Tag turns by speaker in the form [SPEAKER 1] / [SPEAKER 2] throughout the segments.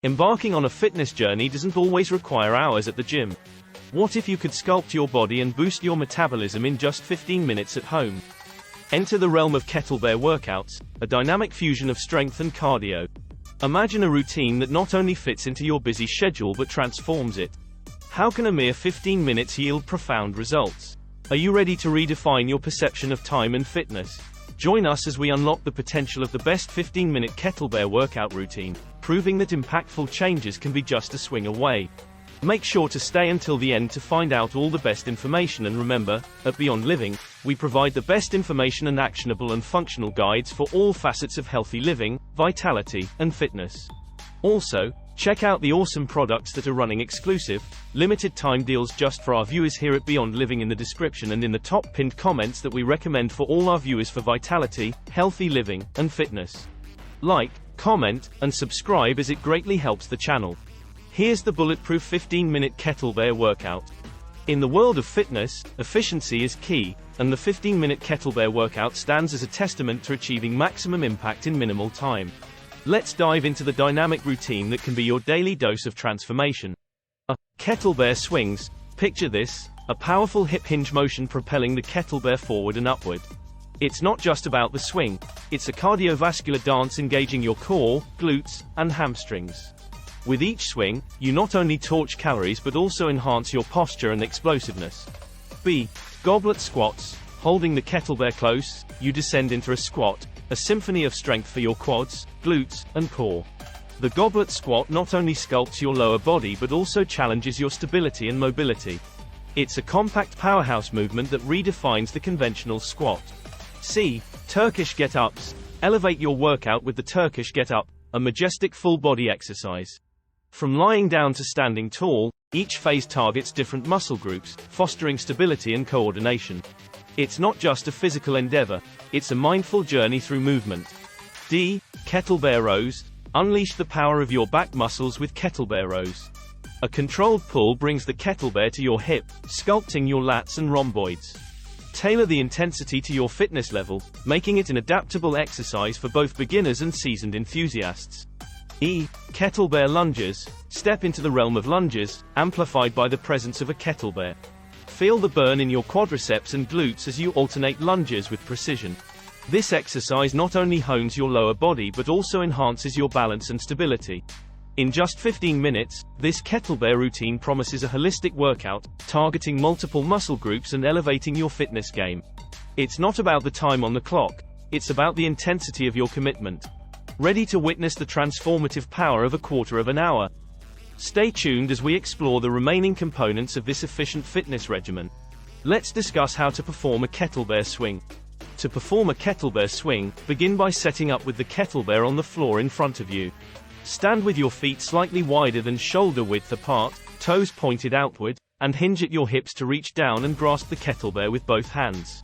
[SPEAKER 1] Embarking on a fitness journey doesn't always require hours at the gym. What if you could sculpt your body and boost your metabolism in just 15 minutes at home? Enter the realm of kettlebell workouts, a dynamic fusion of strength and cardio. Imagine a routine that not only fits into your busy schedule but transforms it. How can a mere 15 minutes yield profound results? Are you ready to redefine your perception of time and fitness? Join us as we unlock the potential of the best 15-minute kettlebell workout routine, proving that impactful changes can be just a swing away. Make sure to stay until the end to find out all the best information, and remember, at Beyond Living, we provide the best information and actionable and functional guides for all facets of healthy living, vitality, and fitness. Also, check out the awesome products that are running exclusive, limited time deals just for our viewers here at Beyond Living in the description and in the top pinned comments that we recommend for all our viewers for vitality, healthy living, and fitness. Like, comment, and subscribe as it greatly helps the channel. Here's the bulletproof 15-minute kettlebell workout. In the world of fitness, efficiency is key, and the 15-minute kettlebell workout stands as a testament to achieving maximum impact in minimal time. Let's dive into the dynamic routine that can be your daily dose of transformation. Kettlebell swings. Picture this, a powerful hip hinge motion propelling the kettlebell forward and upward. It's not just about the swing, it's a cardiovascular dance engaging your core, glutes, and hamstrings. With each swing, you not only torch calories but also enhance your posture and explosiveness. Goblet squats. Holding the kettlebell close, you descend into a squat, a symphony of strength for your quads, glutes, and core. The goblet squat not only sculpts your lower body but also challenges your stability and mobility. It's a compact powerhouse movement that redefines the conventional squat. Turkish get-ups. Elevate your workout with the Turkish get-up, a majestic full-body exercise. From lying down to standing tall, each phase targets different muscle groups, fostering stability and coordination. It's not just a physical endeavor, it's a mindful journey through movement. Kettlebell rows. Unleash the power of your back muscles with kettlebell rows. A controlled pull brings the kettlebell to your hip, sculpting your lats and rhomboids. Tailor the intensity to your fitness level, making it an adaptable exercise for both beginners and seasoned enthusiasts. Kettlebell lunges. Step into the realm of lunges, amplified by the presence of a kettlebell. Feel the burn in your quadriceps and glutes as you alternate lunges with precision. This exercise not only hones your lower body but also enhances your balance and stability. In just 15 minutes, this kettlebell routine promises a holistic workout, targeting multiple muscle groups and elevating your fitness game. It's not about the time on the clock, it's about the intensity of your commitment. Ready to witness the transformative power of a quarter of an hour? Stay tuned as we explore the remaining components of this efficient fitness regimen. Let's discuss how to perform a kettlebell swing. To perform a kettlebell swing, begin by setting up with the kettlebell on the floor in front of you. Stand with your feet slightly wider than shoulder width apart, toes pointed outward, and hinge at your hips to reach down and grasp the kettlebell with both hands.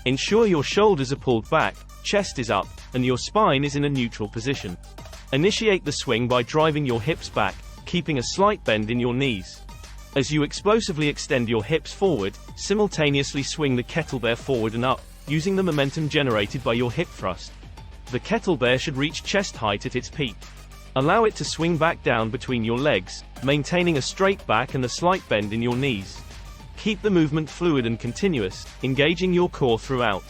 [SPEAKER 1] Ensure your shoulders are pulled back, chest is up, and your spine is in a neutral position. Initiate the swing by driving your hips back, keeping a slight bend in your knees. As you explosively extend your hips forward, simultaneously swing the kettlebell forward and up, using the momentum generated by your hip thrust. The kettlebell should reach chest height at its peak. Allow it to swing back down between your legs, maintaining a straight back and a slight bend in your knees. Keep the movement fluid and continuous, engaging your core throughout.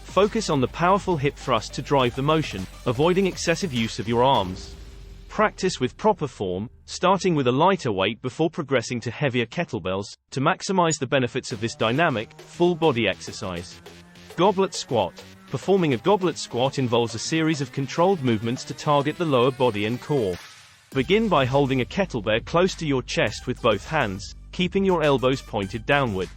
[SPEAKER 1] Focus on the powerful hip thrust to drive the motion, avoiding excessive use of your arms. Practice with proper form, starting with a lighter weight before progressing to heavier kettlebells, to maximize the benefits of this dynamic, full-body exercise. Goblet squat. Performing a goblet squat involves a series of controlled movements to target the lower body and core. Begin by holding a kettlebell close to your chest with both hands, keeping your elbows pointed downward.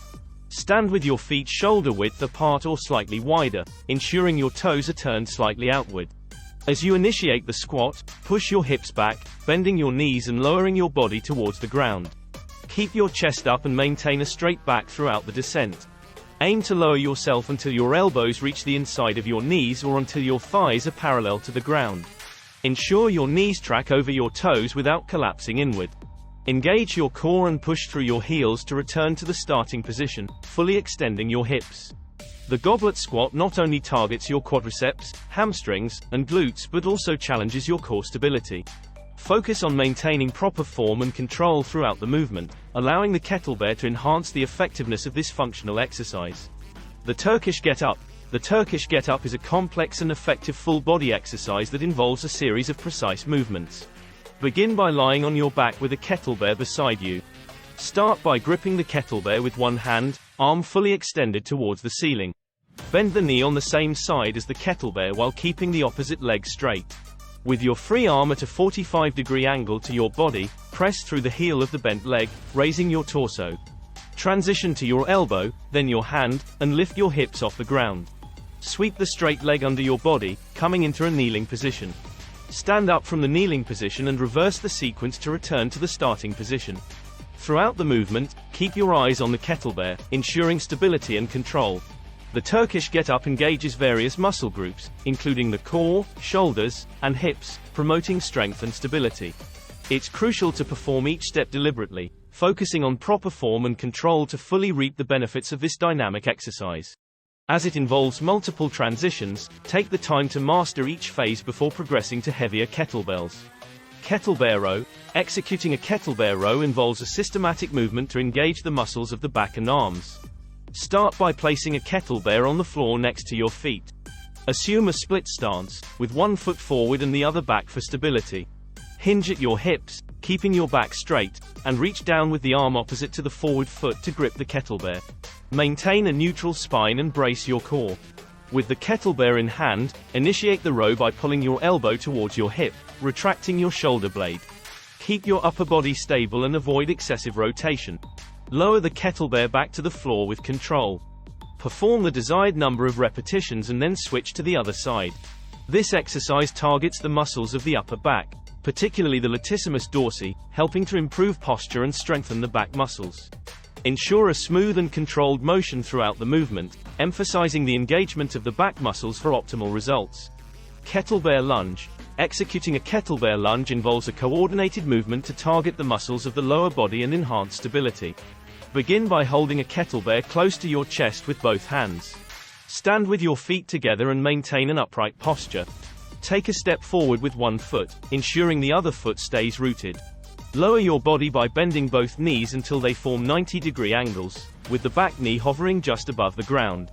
[SPEAKER 1] Stand with your feet shoulder width apart or slightly wider, ensuring your toes are turned slightly outward. As you initiate the squat, push your hips back, bending your knees and lowering your body towards the ground. Keep your chest up and maintain a straight back throughout the descent. Aim to lower yourself until your elbows reach the inside of your knees or until your thighs are parallel to the ground. Ensure your knees track over your toes without collapsing inward. Engage your core and push through your heels to return to the starting position, fully extending your hips. The goblet squat not only targets your quadriceps, hamstrings, and glutes but also challenges your core stability. Focus on maintaining proper form and control throughout the movement, allowing the kettlebell to enhance the effectiveness of this functional exercise. The Turkish Get-Up. The Turkish Get-Up is a complex and effective full-body exercise that involves a series of precise movements. Begin by lying on your back with a kettlebell beside you. Start by gripping the kettlebell with one hand, arm fully extended towards the ceiling. Bend the knee on the same side as the kettlebell while keeping the opposite leg straight. With your free arm at a 45-degree angle to your body, press through the heel of the bent leg, raising your torso. Transition to your elbow, then your hand, and lift your hips off the ground. Sweep the straight leg under your body, coming into a kneeling position. Stand up from the kneeling position and reverse the sequence to return to the starting position. Throughout the movement, keep your eyes on the kettlebell, ensuring stability and control. The Turkish Get-Up engages various muscle groups, including the core, shoulders, and hips, promoting strength and stability. It's crucial to perform each step deliberately, focusing on proper form and control to fully reap the benefits of this dynamic exercise. As it involves multiple transitions, take the time to master each phase before progressing to heavier kettlebells. Kettlebell row. Executing a kettlebell row involves a systematic movement to engage the muscles of the back and arms. Start by placing a kettlebell on the floor next to your feet. Assume a split stance, with one foot forward and the other back for stability. Hinge at your hips, keeping your back straight, and reach down with the arm opposite to the forward foot to grip the kettlebell. Maintain a neutral spine and brace your core. With the kettlebell in hand, initiate the row by pulling your elbow towards your hip, retracting your shoulder blade. Keep your upper body stable and avoid excessive rotation. Lower the kettlebell back to the floor with control. Perform the desired number of repetitions and then switch to the other side. This exercise targets the muscles of the upper back, particularly the latissimus dorsi, helping to improve posture and strengthen the back muscles. Ensure a smooth and controlled motion throughout the movement, emphasizing the engagement of the back muscles for optimal results. Kettlebell lunge. Executing a kettlebell lunge involves a coordinated movement to target the muscles of the lower body and enhance stability. Begin by holding a kettlebell close to your chest with both hands. Stand with your feet together and maintain an upright posture. Take a step forward with one foot, ensuring the other foot stays rooted. Lower your body by bending both knees until they form 90-degree angles, with the back knee hovering just above the ground.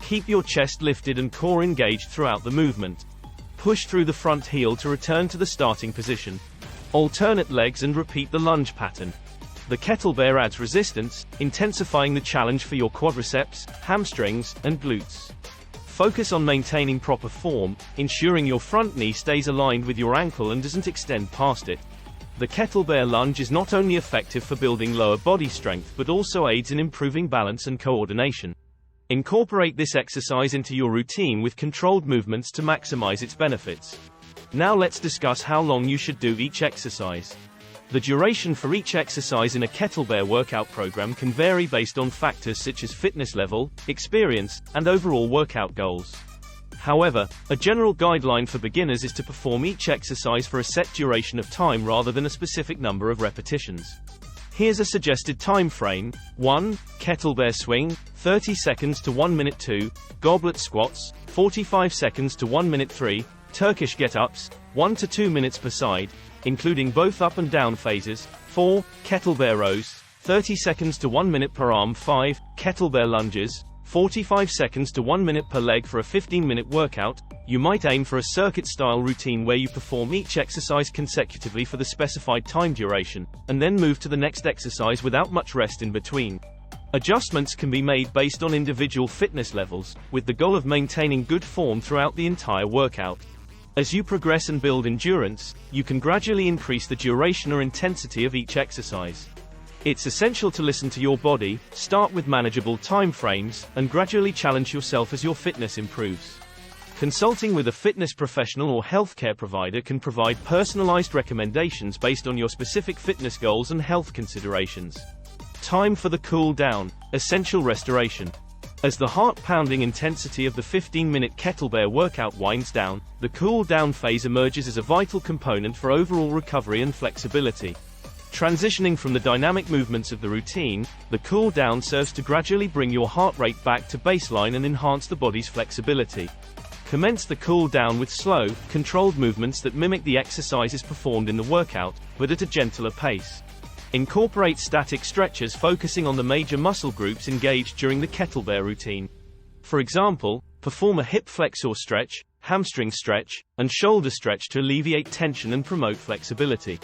[SPEAKER 1] Keep your chest lifted and core engaged throughout the movement. Push through the front heel to return to the starting position. Alternate legs and repeat the lunge pattern. The kettlebell adds resistance, intensifying the challenge for your quadriceps, hamstrings, and glutes. Focus on maintaining proper form, ensuring your front knee stays aligned with your ankle and doesn't extend past it. The kettlebell lunge is not only effective for building lower body strength but also aids in improving balance and coordination. Incorporate this exercise into your routine with controlled movements to maximize its benefits. Now let's discuss how long you should do each exercise. The duration for each exercise in a kettlebell workout program can vary based on factors such as fitness level, experience, and overall workout goals. However, a general guideline for beginners is to perform each exercise for a set duration of time rather than a specific number of repetitions. Here's a suggested time frame. 1. Kettlebell swing, 30 seconds to 1 minute. 2. Goblet squats, 45 seconds to 1 minute. 3. Turkish get-ups, 1 to 2 minutes per side, including both up and down phases. 4. Kettlebell rows, 30 seconds to 1 minute per arm. 5. Kettlebell lunges, 45 seconds to 1 minute per leg for a 15-minute workout. You might aim for a circuit-style routine where you perform each exercise consecutively for the specified time duration, and then move to the next exercise without much rest in between. Adjustments can be made based on individual fitness levels, with the goal of maintaining good form throughout the entire workout. As you progress and build endurance, you can gradually increase the duration or intensity of each exercise. It's essential to listen to your body, start with manageable time frames, and gradually challenge yourself as your fitness improves. Consulting with a fitness professional or healthcare provider can provide personalized recommendations based on your specific fitness goals and health considerations. Time for the cool down, essential restoration. As the heart-pounding intensity of the 15-minute kettlebell workout winds down, the cool down phase emerges as a vital component for overall recovery and flexibility. Transitioning from the dynamic movements of the routine, the cool down serves to gradually bring your heart rate back to baseline and enhance the body's flexibility. Commence the cool down with slow, controlled movements that mimic the exercises performed in the workout, but at a gentler pace. Incorporate static stretches focusing on the major muscle groups engaged during the kettlebell routine. For example, perform a hip flexor stretch, hamstring stretch, and shoulder stretch to alleviate tension and promote flexibility.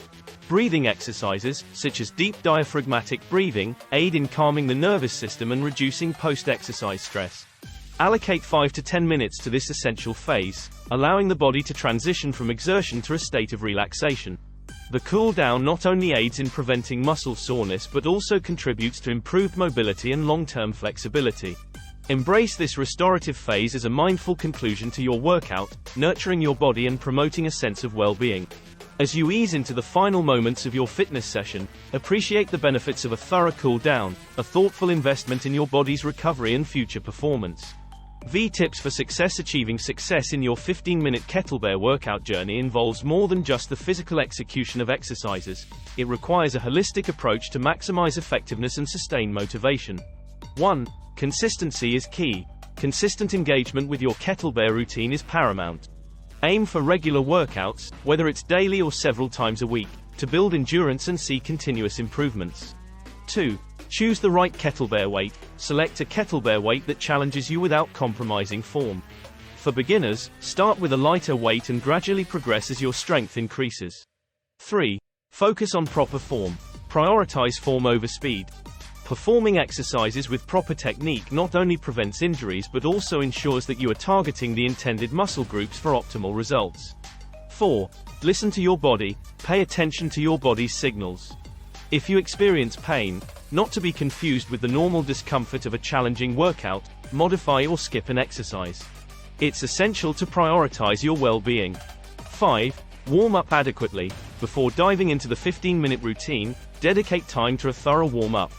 [SPEAKER 1] Breathing exercises, such as deep diaphragmatic breathing, aid in calming the nervous system and reducing post-exercise stress. Allocate 5 to 10 minutes to this essential phase, allowing the body to transition from exertion to a state of relaxation. The cool down not only aids in preventing muscle soreness but also contributes to improved mobility and long-term flexibility. Embrace this restorative phase as a mindful conclusion to your workout, nurturing your body and promoting a sense of well-being. As you ease into the final moments of your fitness session, appreciate the benefits of a thorough cool down, a thoughtful investment in your body's recovery and future performance. Tips for success. Achieving success in your 15-minute kettlebell workout journey involves more than just the physical execution of exercises. It requires a holistic approach to maximize effectiveness and sustain motivation. 1. Consistency is key. Consistent engagement with your kettlebell routine is paramount. Aim for regular workouts, whether it's daily or several times a week, to build endurance and see continuous improvements. 2. Choose the right kettlebell weight. Select a kettlebell weight that challenges you without compromising form. For beginners, start with a lighter weight and gradually progress as your strength increases. 3. Focus on proper form. Prioritize form over speed. Performing exercises with proper technique not only prevents injuries but also ensures that you are targeting the intended muscle groups for optimal results. 4. Listen to your body. Pay attention to your body's signals. If you experience pain, not to be confused with the normal discomfort of a challenging workout, modify or skip an exercise. It's essential to prioritize your well-being. 5. Warm up adequately. Before diving into the 15-minute routine, dedicate time to a thorough warm-up.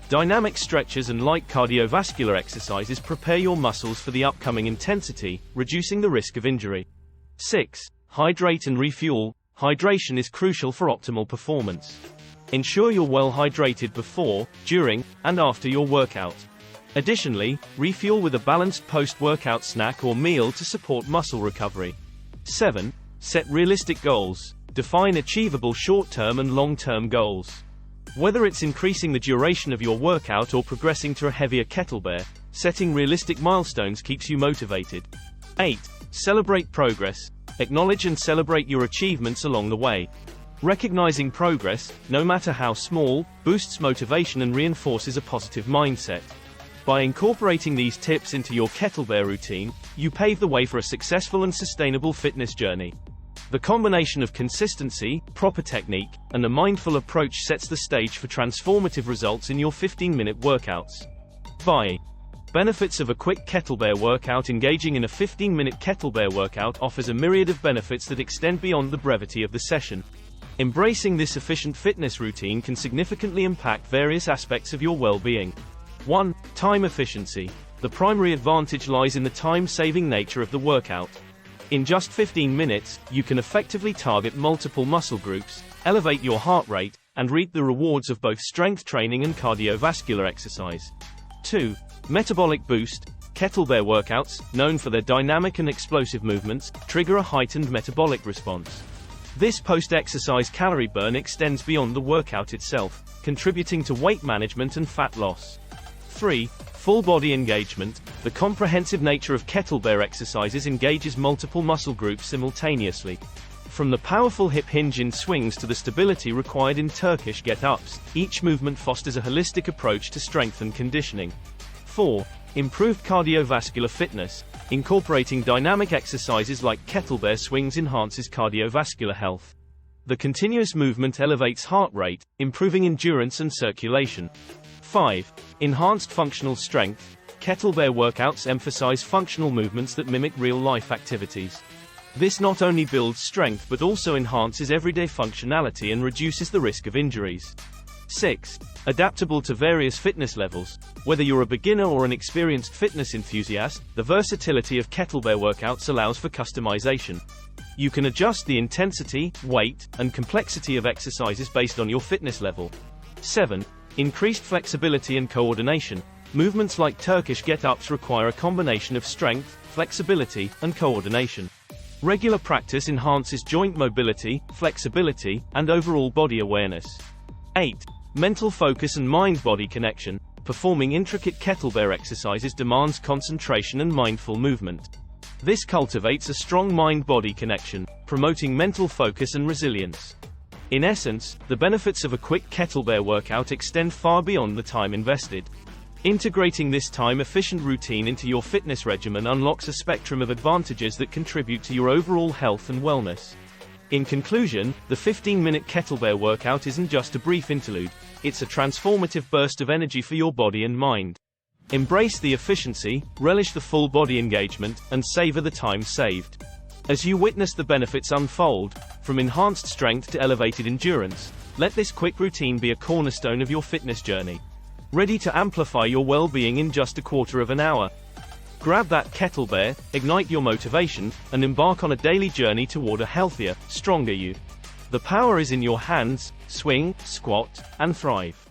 [SPEAKER 1] Dynamic stretches and light cardiovascular exercises prepare your muscles for the upcoming intensity, reducing the risk of injury. 6. Hydrate and refuel. Hydration is crucial for optimal performance. Ensure you're well hydrated before, during, and after your workout. Additionally, refuel with a balanced post-workout snack or meal to support muscle recovery. 7. Set realistic goals. Define achievable short-term and long-term goals. Whether it's increasing the duration of your workout or progressing to a heavier kettlebell, setting realistic milestones keeps you motivated. 8. Celebrate progress. Acknowledge and celebrate your achievements along the way. Recognizing progress, no matter how small, boosts motivation and reinforces a positive mindset. By incorporating these tips into your kettlebell routine, you pave the way for a successful and sustainable fitness journey. The combination of consistency, proper technique, and a mindful approach sets the stage for transformative results in your 15-minute workouts. Benefits of a quick kettlebell workout. Engaging in a 15-minute kettlebell workout offers a myriad of benefits that extend beyond the brevity of the session. Embracing this efficient fitness routine can significantly impact various aspects of your well-being. 1. Time efficiency. The primary advantage lies in the time-saving nature of the workout. In just 15 minutes, you can effectively target multiple muscle groups, elevate your heart rate, and reap the rewards of both strength training and cardiovascular exercise. 2. Metabolic boost. Kettlebell workouts, known for their dynamic and explosive movements, trigger a heightened metabolic response. This post-exercise calorie burn extends beyond the workout itself, contributing to weight management and fat loss. 3. Full body engagement. The comprehensive nature of kettlebell exercises engages multiple muscle groups simultaneously. From the powerful hip hinge in swings to the stability required in Turkish get-ups, each movement fosters a holistic approach to strength and conditioning. 4. Improved cardiovascular fitness. Incorporating dynamic exercises like kettlebell swings enhances cardiovascular health. The continuous movement elevates heart rate, improving endurance and circulation. 5. Enhanced functional strength. Kettlebell workouts emphasize functional movements that mimic real-life activities. This not only builds strength but also enhances everyday functionality and reduces the risk of injuries. 6. Adaptable to various fitness levels. Whether you're a beginner or an experienced fitness enthusiast, the versatility of kettlebell workouts allows for customization. You can adjust the intensity, weight, and complexity of exercises based on your fitness level. 7. Increased flexibility and coordination. Movements like Turkish get-ups require a combination of strength, flexibility, and coordination. Regular practice enhances joint mobility, flexibility, and overall body awareness. 8. Mental focus and mind-body connection. Performing intricate kettlebell exercises demands concentration and mindful movement. This cultivates a strong mind-body connection, promoting mental focus and resilience. In essence, the benefits of a quick kettlebell workout extend far beyond the time invested. Integrating this time-efficient routine into your fitness regimen unlocks a spectrum of advantages that contribute to your overall health and wellness. In conclusion, the 15-minute kettlebell workout isn't just a brief interlude, it's a transformative burst of energy for your body and mind. Embrace the efficiency, relish the full body engagement, and savor the time saved. As you witness the benefits unfold, from enhanced strength to elevated endurance, let this quick routine be a cornerstone of your fitness journey. Ready to amplify your well-being in just a quarter of an hour? Grab that kettlebell, ignite your motivation, and embark on a daily journey toward a healthier, stronger you. The power is in your hands. Swing, squat, and thrive.